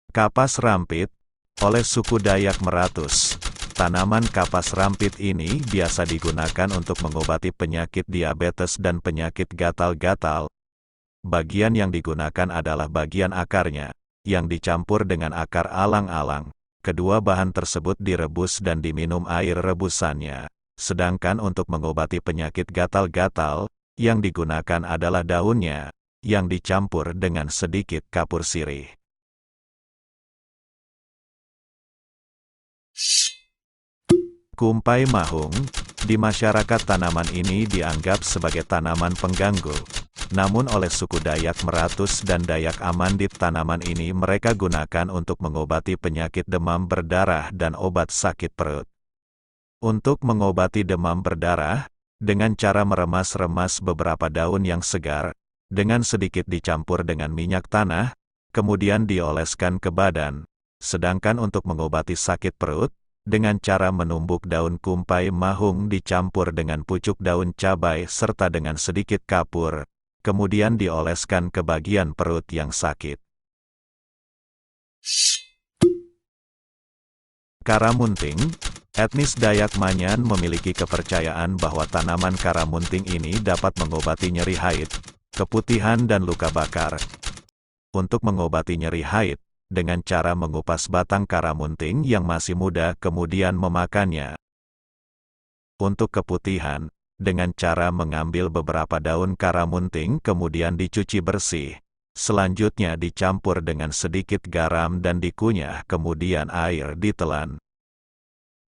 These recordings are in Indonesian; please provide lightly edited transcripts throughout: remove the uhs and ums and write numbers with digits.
Kapas rampit, oleh suku Dayak Meratus. Tanaman kapas rampit ini biasa digunakan untuk mengobati penyakit diabetes dan penyakit gatal-gatal. Bagian yang digunakan adalah bagian akarnya, yang dicampur dengan akar alang-alang. Kedua bahan tersebut direbus dan diminum air rebusannya. Sedangkan untuk mengobati penyakit gatal-gatal, yang digunakan adalah daunnya, yang dicampur dengan sedikit kapur sirih. Kumpai mahung, di masyarakat tanaman ini dianggap sebagai tanaman pengganggu. Namun oleh suku Dayak Meratus dan Dayak Amandit tanaman ini mereka gunakan untuk mengobati penyakit demam berdarah dan obat sakit perut. Untuk mengobati demam berdarah, dengan cara meremas-remas beberapa daun yang segar, dengan sedikit dicampur dengan minyak tanah, kemudian dioleskan ke badan. Sedangkan untuk mengobati sakit perut, dengan cara menumbuk daun kumpai mahung dicampur dengan pucuk daun cabai serta dengan sedikit kapur, kemudian dioleskan ke bagian perut yang sakit. Karamunting, etnis Dayak Manyan memiliki kepercayaan bahwa tanaman karamunting ini dapat mengobati nyeri haid, keputihan dan luka bakar. Untuk mengobati nyeri haid, dengan cara mengupas batang karamunting yang masih muda kemudian memakannya. Untuk keputihan, dengan cara mengambil beberapa daun karamunting kemudian dicuci bersih. Selanjutnya dicampur dengan sedikit garam dan dikunyah kemudian air ditelan.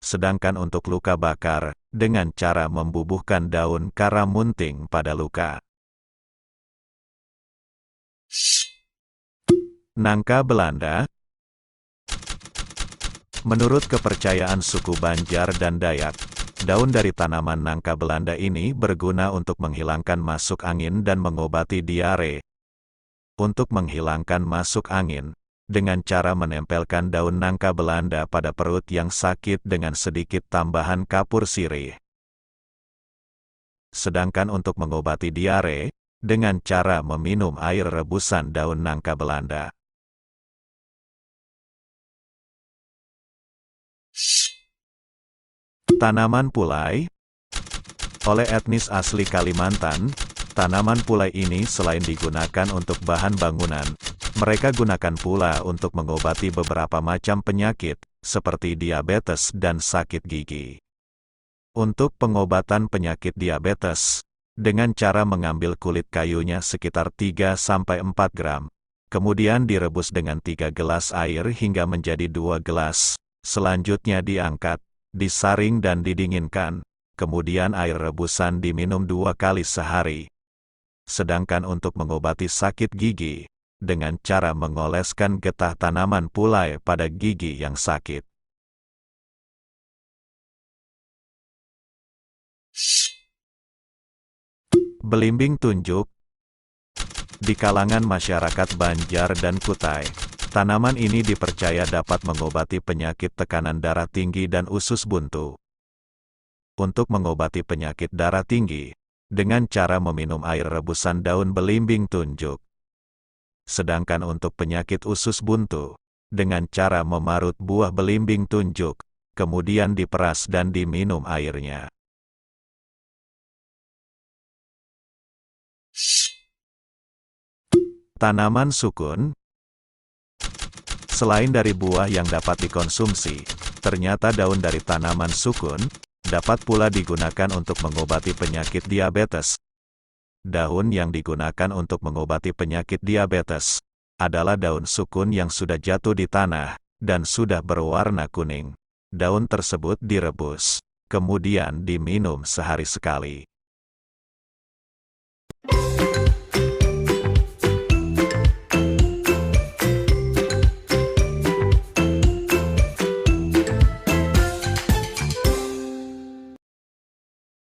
Sedangkan untuk luka bakar, dengan cara membubuhkan daun karamunting pada luka. Nangka Belanda. Menurut kepercayaan suku Banjar dan Dayak, daun dari tanaman nangka Belanda ini berguna untuk menghilangkan masuk angin dan mengobati diare. Untuk menghilangkan masuk angin, dengan cara menempelkan daun nangka Belanda pada perut yang sakit dengan sedikit tambahan kapur sirih. Sedangkan untuk mengobati diare, dengan cara meminum air rebusan daun nangka Belanda. Tanaman pulai. Oleh etnis asli Kalimantan, tanaman pulai ini selain digunakan untuk bahan bangunan, mereka gunakan pula untuk mengobati beberapa macam penyakit, seperti diabetes dan sakit gigi. Untuk pengobatan penyakit diabetes, dengan cara mengambil kulit kayunya sekitar 3-4 gram, kemudian direbus dengan 3 gelas air hingga menjadi 2 gelas, selanjutnya diangkat, disaring dan didinginkan, kemudian air rebusan diminum 2 kali sehari. Sedangkan untuk mengobati sakit gigi, dengan cara mengoleskan getah tanaman pulai pada gigi yang sakit. Belimbing tunjuk. Di kalangan masyarakat Banjar dan Kutai, tanaman ini dipercaya dapat mengobati penyakit tekanan darah tinggi dan usus buntu. Untuk mengobati penyakit darah tinggi, dengan cara meminum air rebusan daun belimbing tunjuk. Sedangkan untuk penyakit usus buntu, dengan cara memarut buah belimbing tunjuk, kemudian diperas dan diminum airnya. Tanaman sukun. Selain dari buah yang dapat dikonsumsi, ternyata daun dari tanaman sukun dapat pula digunakan untuk mengobati penyakit diabetes. Daun yang digunakan untuk mengobati penyakit diabetes adalah daun sukun yang sudah jatuh di tanah dan sudah berwarna kuning. Daun tersebut direbus, kemudian diminum sehari sekali.